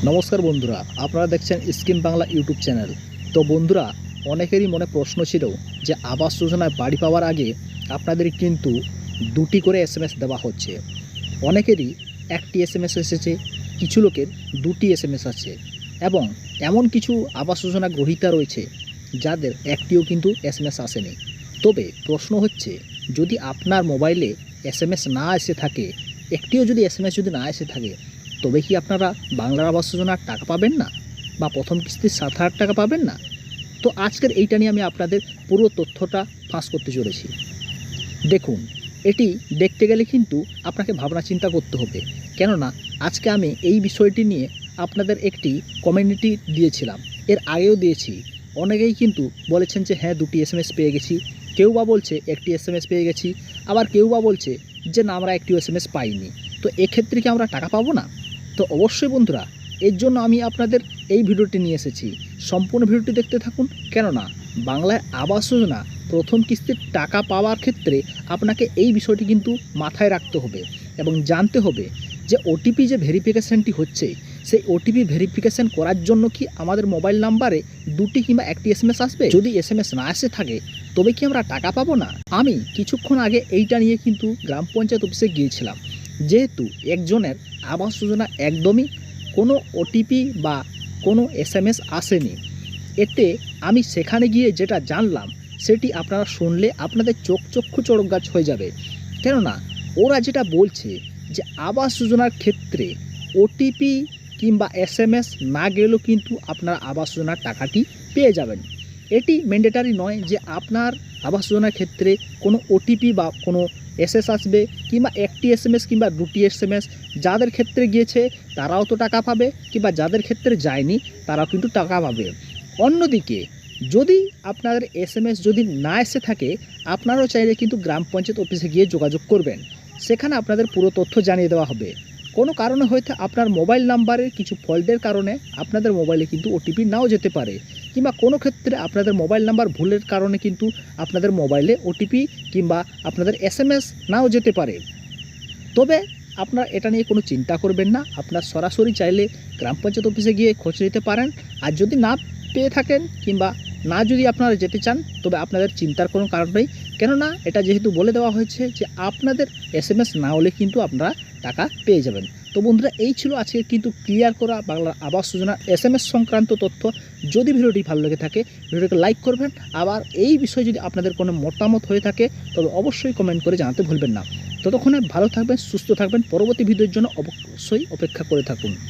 নমস্কার বন্ধুরা, আপনারা দেখছেন স্কিম বাংলা ইউটিউব চ্যানেল। তো বন্ধুরা, অনেকেরই মনে প্রশ্ন ছিল যে আবাস যোজনায় বাড়ি পাওয়ার আগে আপনাদের কিন্তু দুটি করে এসএমএস দেওয়া হচ্ছে। অনেকেরই একটি এসএমএস এসেছে, কিছু লোকের দুটি এসএমএস আছে এবং এমন কিছু আবাস যোজনা গ্রহীতা রয়েছে যাদের একটিও কিন্তু এসএমএস আসেনি। তবে প্রশ্ন হচ্ছে, যদি আপনার মোবাইলে এসএমএস না এসে থাকে, একটিও যদি এসএমএস যদি না এসে থাকে, তবে কি আপনারা বাংলার আবাস যোজনার টাকা পাবেন না বা প্রথম কিস্তির 7,000 টাকা পাবেন না? তো আজকের এইটা নিয়ে আমি আপনাদের পুরো তথ্যটা ফাঁস করতে চলেছি। দেখুন, এটি দেখতে গেলে কিন্তু আপনাকে ভাবনা চিন্তা করতে হবে, কেননা আজকে আমি এই বিষয়টি নিয়ে আপনাদের একটি কমিউনিটি দিয়েছিলাম, এর আগেও দিয়েছি। অনেকেই কিন্তু বলেছেন যে হ্যাঁ, দুটি এসএমএস পেয়ে গেছি, কেউ বা বলছে একটি এসএমএস পেয়ে গেছি, আবার কেউ বা বলছে যে না, আমরা একটি এসএমএস পাইনি। তো এক্ষেত্রে কি আমরা টাকা পাবো না? তো অবশ্যই বন্ধুরা, এর জন্য আমি আপনাদের এই ভিডিওটি নিয়ে এসেছি। সম্পূর্ণ ভিডিওটি দেখতে থাকুন, কেননা বাংলায় আবাস যোজনা প্রথম কিস্তির টাকা পাওয়ার ক্ষেত্রে আপনাকে এই বিষয়টি কিন্তু মাথায় রাখতে হবে এবং জানতে হবে যে ওটিপি যে ভেরিফিকেশানটি হচ্ছে, সেই ওটিপি ভেরিফিকেশান করার জন্য কি আমাদের মোবাইল নাম্বারে দুটি কিংবা একটি এসএমএস আসবে? যদি এসএমএস না এসে থাকে, তবে কি আমরা টাকা পাবো না? আমি কিছুক্ষণ আগে এইটা নিয়ে কিন্তু গ্রাম পঞ্চায়েত অফিসে গিয়েছিলাম। যেহেতু একজনের আবাস যোজনা একদমই কোনো ওটিপি বা কোনো এসএমএস আসেনি, এতে আমি সেখানে গিয়ে যেটা জানলাম সেটি আপনারা শুনলে আপনাদের চক্ষু চড়ক গাছ হয়ে যাবে। কেননা ওরা যেটা বলছে যে আবাস যোজনার ক্ষেত্রে ওটিপি কিংবা এসএমএস না গেলেও কিন্তু আপনার আবাস যোজনার টাকাটি পেয়ে যাবেন। এটি ম্যান্ডেটারি নয় যে আপনার আবাস যোজনার ক্ষেত্রে কোনো ওটিপি বা কোনো এসএস আসবে কিংবা একটি এসএমএস কিংবা দুটি এসএমএস। যাদের ক্ষেত্রে গিয়েছে তারাও তো টাকা পাবে, কিংবা যাদের ক্ষেত্রে যায়নি তারাও কিন্তু টাকা পাবে। অন্যদিকে যদি আপনাদের এসএমএস যদি না এসে থাকে, আপনারাও চাইলে কিন্তু গ্রাম পঞ্চায়েত অফিসে গিয়ে যোগাযোগ করবেন। সেখানে আপনাদের পুরো তথ্য জানিয়ে দেওয়া হবে। কোনো কারণে হয়তো আপনার মোবাইল নাম্বারের কিছু ফল্টের কারণে আপনাদের মোবাইলে কিন্তু ওটিপি নাও যেতে পারে, কিংবা কোনো ক্ষেত্রে আপনাদের মোবাইল নাম্বার ভুলের কারণে কিন্তু আপনাদের মোবাইলে ওটিপি কিংবা আপনাদের এসএমএস নাও যেতে পারে। তবে আপনারা এটা নিয়ে কোনো চিন্তা করবেন না, আপনার সরাসরি চাইলে গ্রাম পঞ্চায়েত অফিসে গিয়ে খোঁজ নিতে পারেন। আর যদি না পেয়ে থাকেন কিংবা না যদি আপনারা যেতে চান, তবে আপনাদের চিন্তার কোনো কারণ নেই, কেননা এটা যেহেতু বলে দেওয়া হয়েছে যে আপনাদের এসএমএস না হলে কিন্তু আপনারা টাকা পেয়ে যাবেন। তো বন্ধুরা, এই ছিল আজকে কিন্তু ক্লিয়ার করা বাংলা আবাস যোজনা এসএমএস সংক্রান্ত তথ্য। যদি ভিডিওটি ভালো লেগে থাকে, ভিডিওটিকে লাইক করবেন। আবার এই বিষয়ে যদি আপনাদের কোনো মতামত হয়ে থাকে, তবে অবশ্যই কমেন্ট করে জানাতে ভুলবেন না। ততক্ষণে ভালো থাকবেন, সুস্থ থাকবেন। পরবর্তী ভিডিওর জন্য অবশ্যই অপেক্ষা করে থাকুন।